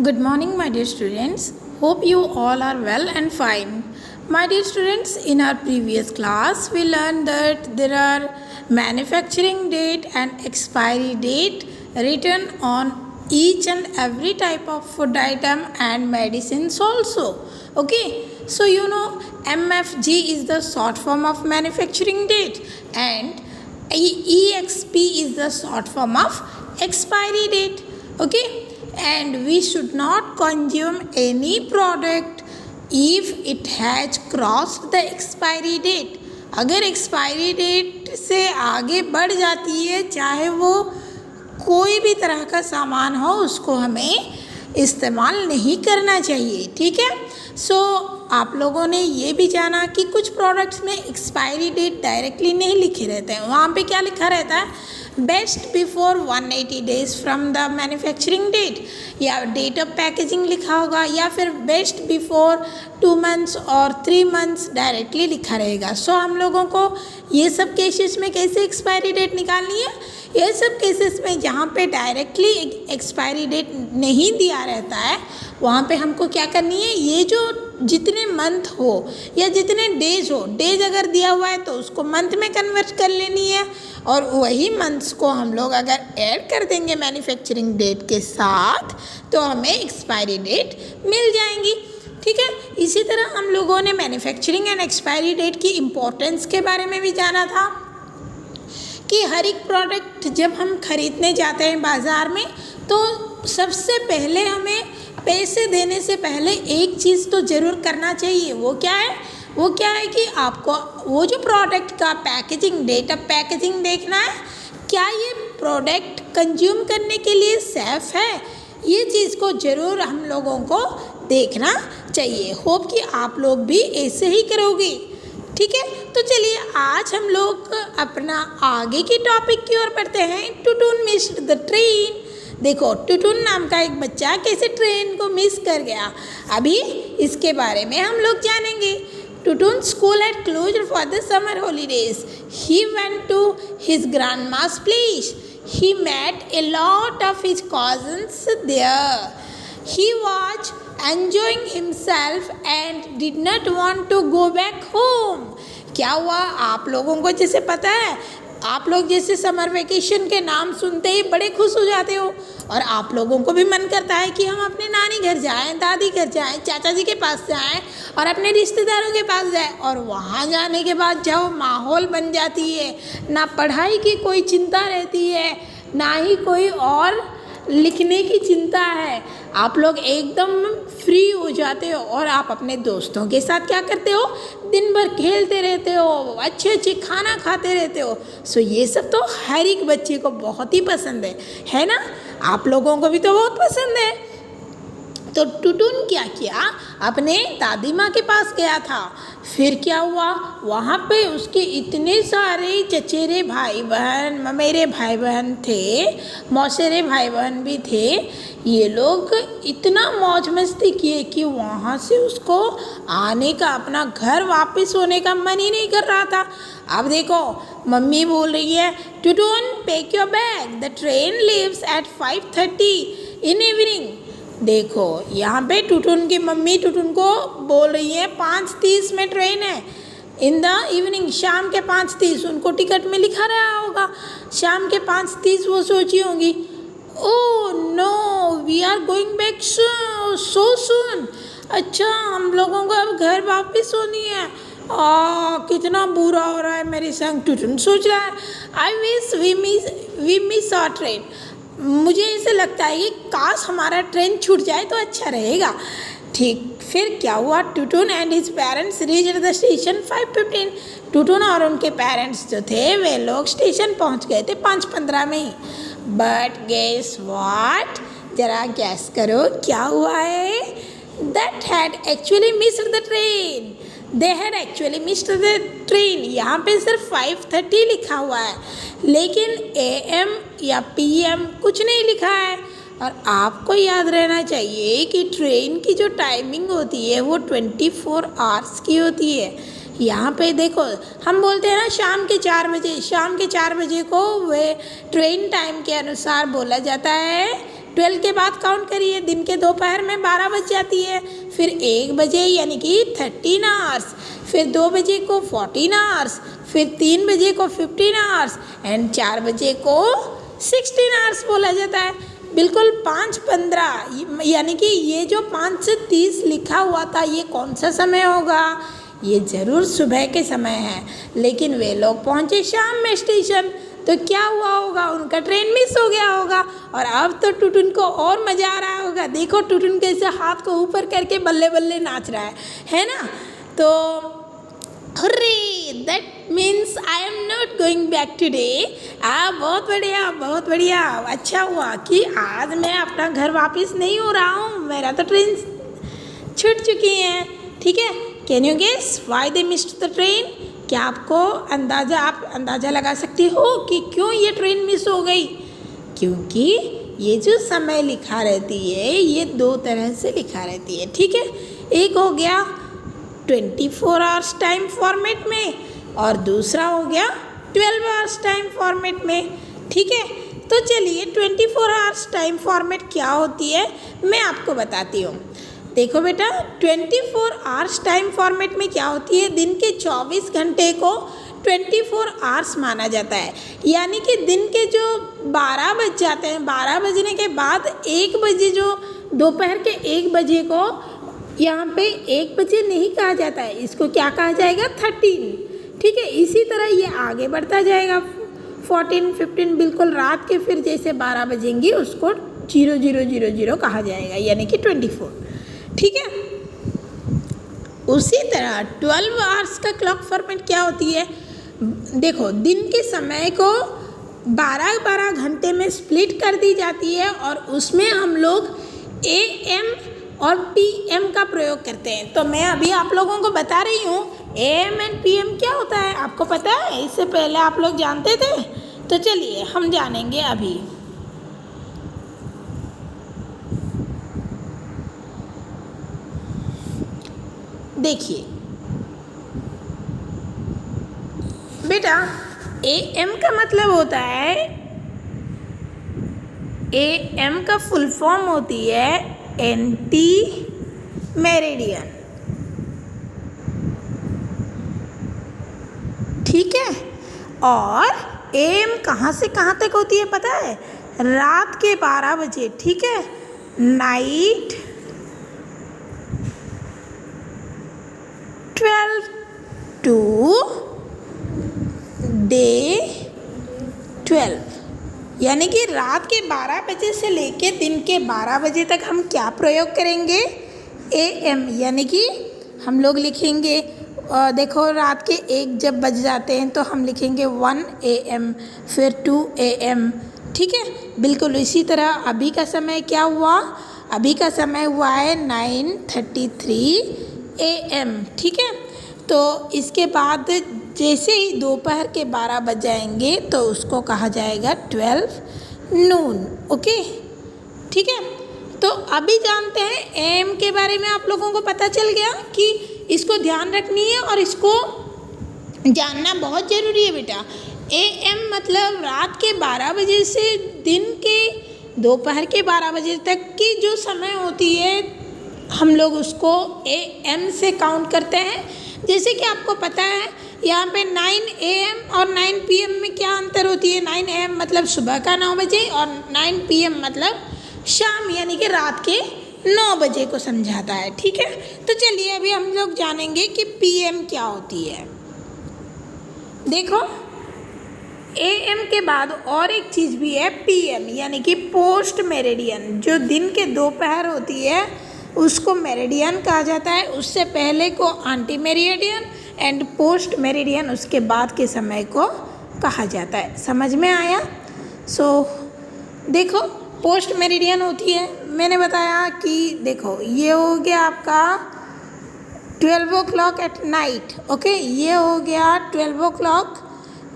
Good morning, my dear students. Hope you all are well and fine. My dear students, in our previous class, we learned that there are manufacturing date and expiry date written on each and every type of food item and medicines also. Okay, so MFG is the short form of manufacturing date and EXP is the short form of expiry date. Okay, and we should not consume any product if it has crossed the expiry date. अगर expiry date से आगे बढ़ जाती है, चाहे वो कोई भी तरह का सामान हो, उसको हमें इस्तेमाल नहीं करना चाहिए. ठीक है. आप लोगों ने ये भी जाना कि कुछ प्रोडक्ट्स में एक्सपायरी डेट डायरेक्टली नहीं लिखे रहते हैं. वहाँ पे क्या लिखा रहता है, best before 180 days from the manufacturing date, या डेट ऑफ पैकेजिंग लिखा होगा, या फिर बेस्ट बिफोर 2 मंथ्स और 3 मंथ्स डायरेक्टली लिखा रहेगा. हम लोगों को ये सब केसेस में कैसे एक्सपायरी डेट निकालनी है, ये सब केसेस में जहाँ पे डायरेक्टली एक्सपायरी डेट नहीं दिया रहता है, वहाँ पे हमको क्या करनी है, ये जो जितने मंथ हो या जितने डेज हो, डेज अगर दिया हुआ है तो उसको मंथ में कन्वर्ट कर लेनी है, और वही मंथ्स को हम लोग अगर ऐड कर देंगे मैन्युफैक्चरिंग डेट के साथ तो हमें एक्सपायरी डेट मिल जाएंगी. ठीक है. इसी तरह हम लोगों ने मैन्युफैक्चरिंग एंड एक्सपायरी डेट की इम्पोर्टेंस के बारे में भी जाना था कि हर एक प्रोडक्ट जब हम खरीदने जाते हैं बाज़ार में, तो सबसे पहले हमें पैसे देने से पहले एक चीज़ तो ज़रूर करना चाहिए. वो क्या है कि आपको वो जो प्रोडक्ट का पैकेजिंग, डेट ऑफ पैकेजिंग देखना है, क्या ये प्रोडक्ट कंज्यूम करने के लिए सेफ़ है. ये चीज़ को ज़रूर हम लोगों को देखना चाहिए. होप कि आप लोग भी ऐसे ही करोगे. ठीक है. तो चलिए आज हम लोग अपना आगे की टॉपिक की ओर बढ़ते हैं. टुटुन मिस्ड द ट्रेन. देखो, टुटुन नाम का एक बच्चा कैसे ट्रेन को मिस कर गया, अभी इसके बारे में हम लोग जानेंगे. टुटुन school had closed for the summer holidays. He went to his grandma's place. He met a lot of his cousins there. He was enjoying himself and did not want to go back home. क्या हुआ, आप लोगों को जैसे पता है, आप लोग जैसे समर वेकेशन के नाम सुनते ही बड़े खुश हो जाते हो, और आप लोगों को भी मन करता है कि हम अपने नानी घर जाएं, दादी घर जाएं, चाचा जी के पास जाएं और अपने रिश्तेदारों के पास जाएं. और वहाँ जाने के बाद जब माहौल बन जाती है, ना पढ़ाई की कोई चिंता रहती है, ना ही कोई और लिखने की चिंता है, आप लोग एकदम फ्री हो जाते हो और आप अपने दोस्तों के साथ क्या करते हो, दिन भर खेलते रहते हो, अच्छे अच्छे खाना खाते रहते हो. ये सब तो हर एक बच्चे को बहुत ही पसंद है ना. आप लोगों को भी तो बहुत पसंद है. तो टुटुन क्या किया, अपने दादी माँ के पास गया था. फिर क्या हुआ, वहाँ पे उसके इतने सारे चचेरे भाई बहन, ममेरे भाई बहन थे, मौसेरे भाई बहन भी थे. ये लोग इतना मौज मस्ती किए कि वहाँ से उसको आने का, अपना घर वापस होने का मन ही नहीं कर रहा था. अब देखो, मम्मी बोल रही है, Tutun pack your bag, the train leaves at 5:30 in evening. देखो, यहाँ पे टुटुन की मम्मी टुटुन को बोल रही है 5:30 में ट्रेन है, इन द इवनिंग, शाम के 5:30. उनको टिकट में लिखा रहा होगा शाम के 5:30. वो सोची होंगी, oh no, we are going back so soon. अच्छा, हम लोगों को अब घर वापस होनी है. कितना बुरा हो रहा है मेरे संग, टुटुन सोच रहा है. I wish we miss our train. मुझे ऐसे लगता है कि काश हमारा ट्रेन छूट जाए तो अच्छा रहेगा. ठीक. फिर क्या हुआ, Tutun and his parents reached the station 5:15. Tutun और उनके पेरेंट्स जो थे वे लोग स्टेशन पहुंच गए थे 5:15 में ही. बट गेस व्हाट, जरा गैस करो क्या हुआ है. That had actually missed the train. They had actually missed the train. यहाँ पे सिर्फ 5:30 लिखा हुआ है, लेकिन AM या PM कुछ नहीं लिखा है. और आपको याद रहना चाहिए कि ट्रेन की जो टाइमिंग होती है वो 24 आवर्स की होती है. यहाँ पे देखो, हम बोलते हैं ना शाम के 4 बजे, शाम के 4 बजे को वे ट्रेन टाइम के अनुसार बोला जाता है 12 के बाद काउंट करिए, दिन के दोपहर में 12 बज जाती है, फिर 1 बजे यानी कि 13 आवर्स, फिर 2 बजे को 14 आवर्स, फिर 3 बजे को 15 आवर्स एंड 4 बजे को 16 आवर्स बोला जाता है। बिल्कुल 5:15 यानी कि ये जो 5 से 30 लिखा हुआ था ये कौन सा समय होगा? ये ज़रूर सुबह के समय है, लेकिन वे लोग पहुँचे शाम में स्टेशन, तो क्या हुआ होगा? उनका ट्रेन मिस हो गया होगा। और अब तो टुटुन को और मज़ा आ रहा होगा, देखो टुटुन कैसे हाथ को ऊपर करके बल्ले बल्ले नाच रहा है ना? तो hooray, that means I am not going back today. बहुत बढ़िया, बहुत बढ़िया। अच्छा हुआ कि आज मैं अपना घर वापस नहीं हो रहा हूँ, मेरा तो ट्रेन छूट चुकी है। ठीक है, can you guess why they missed the train? क्या आप अंदाज़ा लगा सकते हो कि क्यों ये ट्रेन मिस हो गई? क्योंकि ये जो समय लिखा रहती है ये 2 तरह से लिखा रहती है। ठीक है, एक हो गया 24 आवर्स टाइम फॉर्मेट में और दूसरा हो गया 12 आवर्स टाइम फॉर्मेट में। ठीक है, तो चलिए 24 आवर्स टाइम फॉर्मेट क्या होती है मैं आपको बताती हूँ। देखो बेटा, 24 आवर्स टाइम फॉर्मेट में क्या होती है, दिन के 24 घंटे को 24 आवर्स माना जाता है। यानी कि दिन के जो 12 बज जाते हैं, 12 बजने के बाद 1 बजे, जो दोपहर के 1 बजे को यहाँ पे 1 बजे नहीं कहा जाता है, इसको क्या कहा जाएगा? 13। ठीक है, इसी तरह ये आगे बढ़ता जाएगा 14, 15, बिल्कुल रात के फिर जैसे 12 बजेंगी उसको 0000 कहा जाएगा, यानी कि 24। ठीक है, उसी तरह 12 आवर्स का क्लॉक फॉर्मेट क्या होती है? देखो, दिन के समय को 12-12 घंटे में स्प्लिट कर दी जाती है और उसमें हम लोग AM और PM का प्रयोग करते हैं। तो मैं अभी आप लोगों को बता रही हूँ AM एंड PM क्या होता है, आपको पता है? इससे पहले आप लोग जानते थे? तो चलिए हम जानेंगे अभी। देखिए बेटा, AM का मतलब होता है, AM का फुल फॉर्म होती है एंटी मेरिडियन। ठीक है, और AM कहाँ से कहाँ तक होती है पता है? रात के 12 बजे। ठीक है, नाइट 12 टू डे 12, यानी कि रात के 12 बजे से लेके दिन के 12 बजे तक हम क्या प्रयोग करेंगे? AM, यानी कि हम लोग लिखेंगे, देखो रात के 1 जब बज जाते हैं तो हम लिखेंगे 1 AM, फिर 2 AM। ठीक है, बिल्कुल इसी तरह अभी का समय क्या हुआ? अभी का समय हुआ है 9:33 AM। ठीक है, तो इसके बाद जैसे ही दोपहर के 12 बज जाएंगे तो उसको कहा जाएगा 12 नून। ओके, ठीक है, तो अभी जानते हैं AM के बारे में। आप लोगों को पता चल गया कि इसको ध्यान रखनी है और इसको जानना बहुत ज़रूरी है बेटा। AM मतलब रात के 12 बजे से दिन के दोपहर के 12 बजे तक की जो समय होती है हम लोग उसको AM से काउंट करते हैं। जैसे कि आपको पता है यहाँ पे 9 AM और 9 PM में क्या अंतर होती है? 9 AM मतलब सुबह का 9 बजे और 9 PM मतलब शाम यानी कि रात के 9 बजे को समझाता है। ठीक है, तो चलिए अभी हम लोग जानेंगे कि PM क्या होती है। देखो, AM के बाद और एक चीज़ भी है PM, यानी कि पोस्ट मेरिडियन। जो दिन के दोपहर होती है उसको मेरिडियन कहा जाता है, उससे पहले को anti meridian and post meridian उसके बाद के समय को कहा जाता है। समझ में आया? देखो, पोस्ट मेरिडियन होती है, मैंने बताया कि देखो ये हो गया आपका 12 o'clock एट नाइट। ओके, ये हो गया 12 o'clock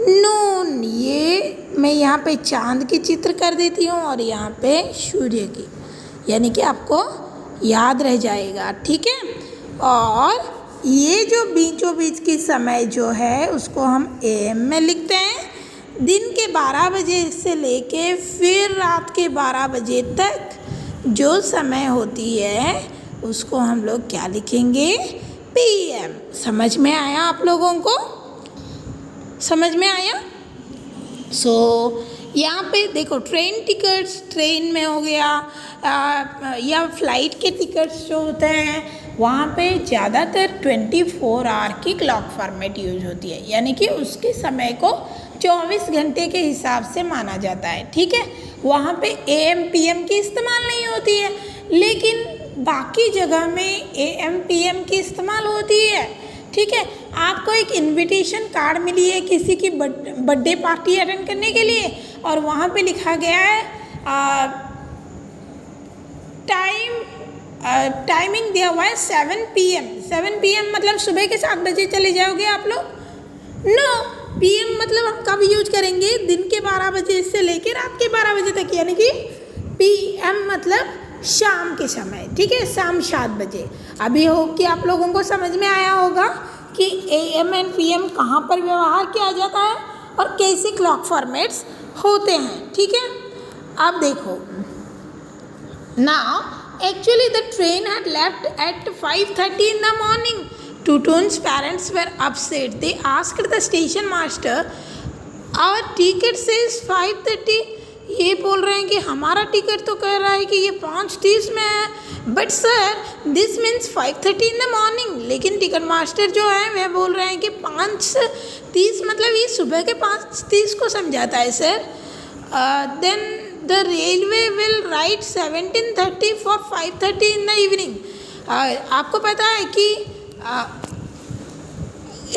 नून। ये मैं यहाँ पे चांद की चित्र कर देती हूँ और यहाँ पे सूर्य की, यानी कि आपको याद रह जाएगा। ठीक है, और ये जो बीचों बीच की समय जो है उसको हम AM में लिखते हैं। दिन के 12 बजे से लेके फिर रात के 12 बजे तक जो समय होती है उसको हम लोग क्या लिखेंगे, PM। समझ में आया आप लोगों को? समझ में आया? यहाँ पे देखो ट्रेन टिकट्स, ट्रेन में हो गया या फ्लाइट के टिकट्स जो होते हैं वहाँ पे ज़्यादातर 24 आवर की क्लॉक फॉर्मेट यूज होती है, यानी कि उसके समय को 24 घंटे के हिसाब से माना जाता है। ठीक है, वहाँ पे AM PM की इस्तेमाल नहीं होती है, लेकिन बाकी जगह में AM PM की इस्तेमाल होती है। ठीक है, आपको एक इनविटेशन कार्ड मिली है किसी की बर्थडे पार्टी अटेंड करने के लिए और वहाँ पे लिखा गया है टाइमिंग दिया हुआ है 7 PM। 7 PM मतलब सुबह के 7 बजे चले जाओगे आप लोग? नो, PM मतलब हम कब यूज करेंगे, दिन के 12 बजे से लेकर रात के 12 बजे तक, यानी कि PM मतलब शाम के समय। ठीक है, शाम 7 बजे। अभी हो कि आप लोगों को समझ में आया होगा कि AM एंड PM कहाँ पर व्यवहार किया जाता है और कैसे क्लॉक फॉर्मेट्स होते हैं। ठीक है, अब देखो, now actually the train had left at 5:30 in the morning. Tutun's parents were upset. They asked the station master, our ticket says 5:30. ये बोल रहे हैं कि हमारा टिकट तो कह रहा है कि ये 5:30 में है, but sir this means 5:30 in the morning. लेकिन टिकट मास्टर जो है वह बोल रहे हैं कि 5:30 मतलब ये सुबह के 5:30 को समझाता है sir. Then the railway will write 17:30 for 5:30 in the evening. आपको पता है कि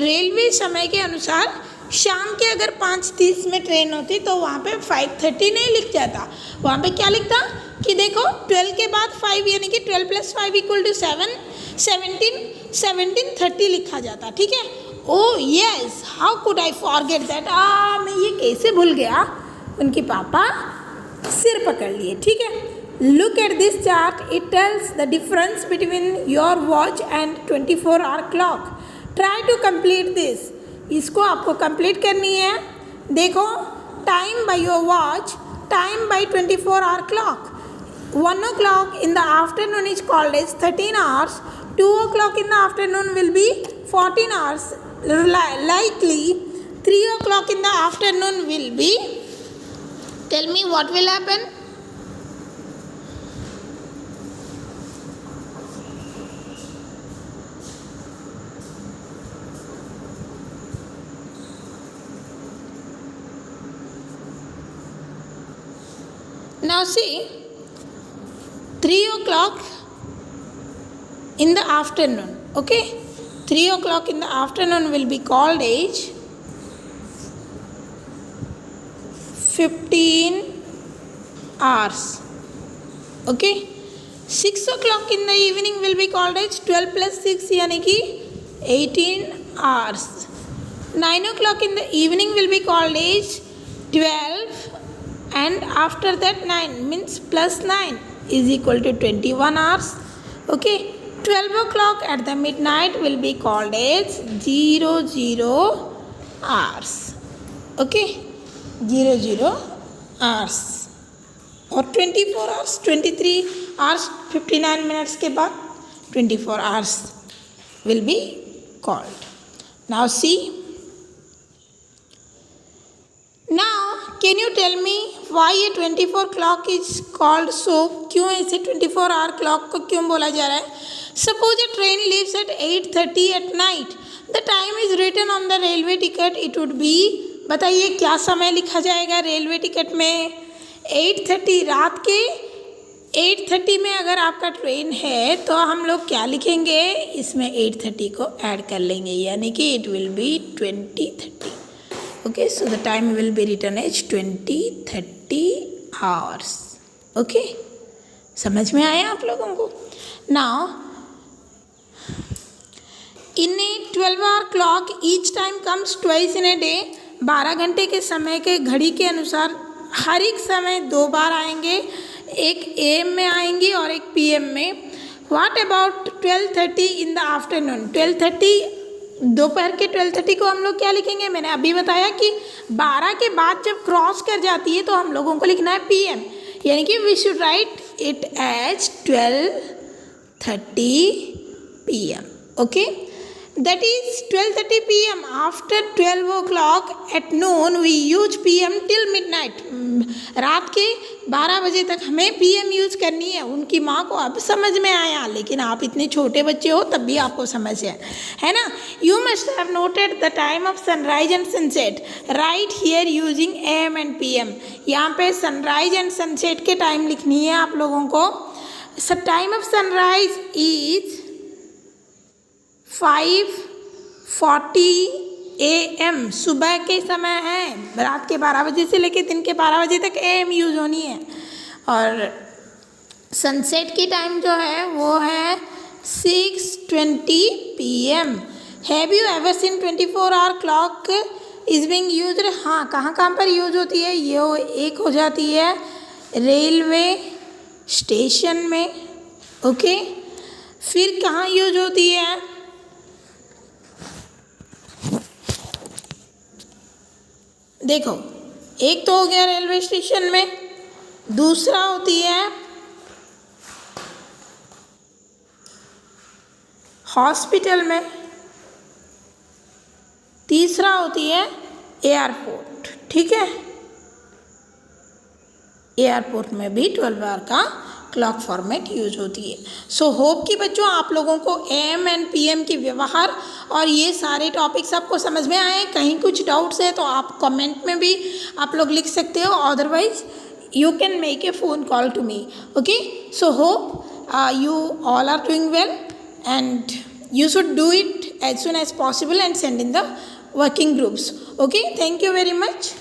रेलवे समय के अनुसार शाम के अगर 5:30 में ट्रेन होती तो वहाँ पे 5:30 नहीं लिख जाता, वहाँ पे क्या लिखता कि देखो 12 के बाद 5 यानी कि 12 + 5 = 7, 17:30 लिखा जाता। ठीक है, oh yes, how could I forget that. मैं ये कैसे भूल गया। उनके पापा सिर पकड़ लिए। ठीक है, look at this chart, it tells the difference between your watch and 24 hour clock. Try to complete this. इसको आपको कंप्लीट करनी है। देखो, time by your watch, time by 24 hour clock. 1 o'clock in the afternoon is called as 13 hours. 2 o'clock in the afternoon will be 14 hours. Likely 3 o'clock in the afternoon will be, tell me what will happen? Now see, 3 o'clock in the afternoon, okay? 3 o'clock in the afternoon will be called as 15 hours, okay? 6 o'clock in the evening will be called as 12 + 6 यानी कि 18 hours. 9 o'clock in the evening will be called as 12, and after that 9 means +9 is equal to 21 hours. Okay, 12 o'clock at the midnight will be called as 00 hours. Okay, 00 hours. और 24 hours 23 hours 59 minutes के बाद 24 hours will be called. Now see, now can you tell me why ये 24 clock is called so? क्यों ऐसे 24 hour clock को क्यों बोला जा रहा है? Suppose a train leaves at 8:30 at night. The time is written on the railway ticket. It would be, बताइए क्या समय लिखा जाएगा रेलवे टिकट में? 8:30 रात के 8:30 में अगर आपका ट्रेन है तो हम लोग क्या लिखेंगे? इसमें 8:30 को ऐड कर लेंगे, यानी कि it will be 20:30. Okay, so the time will be written as 20:30 hours. Okay, समझ में आया आप लोगों को? Now, in a 12-hour clock, each time comes twice in a day. 12 घंटे के समय के घड़ी के अनुसार हर एक समय 2 बार आएंगे, एक AM में आएंगी और एक PM में. What about 12:30 in the afternoon? 12:30 दोपहर के 12:30 को हम लोग क्या लिखेंगे, मैंने अभी बताया कि 12 के बाद जब क्रॉस कर जाती है तो हम लोगों को लिखना है PM, यानी कि we should write it as 12:30 PM. Okay, that is 12:30 PM. After 12 o'clock at noon we use PM till midnight. रात के 12 बजे तक हमें PM यूज करनी है. उनकी माँ को अब समझ में आया, लेकिन आप इतने छोटे बच्चे हो तब भी आपको समझ है ना. You must have noted the time of sunrise and sunset. Right here using AM and PM. यहाँ पे sunrise and sunset के टाइम लिखनी है आप लोगों को. So time of sunrise is 5:40 AM. सुबह के समय है, रात के 12 बजे से लेकर दिन के 12 बजे तक AM यूज़ होनी है. और सनसेट की टाइम जो है वो है 6:20 PM. Have you ever seen 24-hour clock is being use? हाँ, कहाँ कहाँ पर यूज होती है ये? एक हो जाती है रेलवे स्टेशन में. ओके, फिर कहाँ यूज होती है? देखो, एक तो हो गया रेलवे स्टेशन में, दूसरा होती है हॉस्पिटल में, तीसरा होती है एयरपोर्ट. ठीक है, एयरपोर्ट में भी 12 आवर का क्लॉक फॉर्मेट यूज होती है. सो होप कि बच्चों आप लोगों को AM एंड PM की व्यवहार और ये सारे टॉपिक्स आपको समझ में आए. कहीं कुछ डाउट्स है तो आप कमेंट में भी आप लोग लिख सकते हो, otherwise you can make a phone call to me. Okay, so hope you all are doing well and you should do it as soon as possible and send in the working groups. Okay, thank you very much.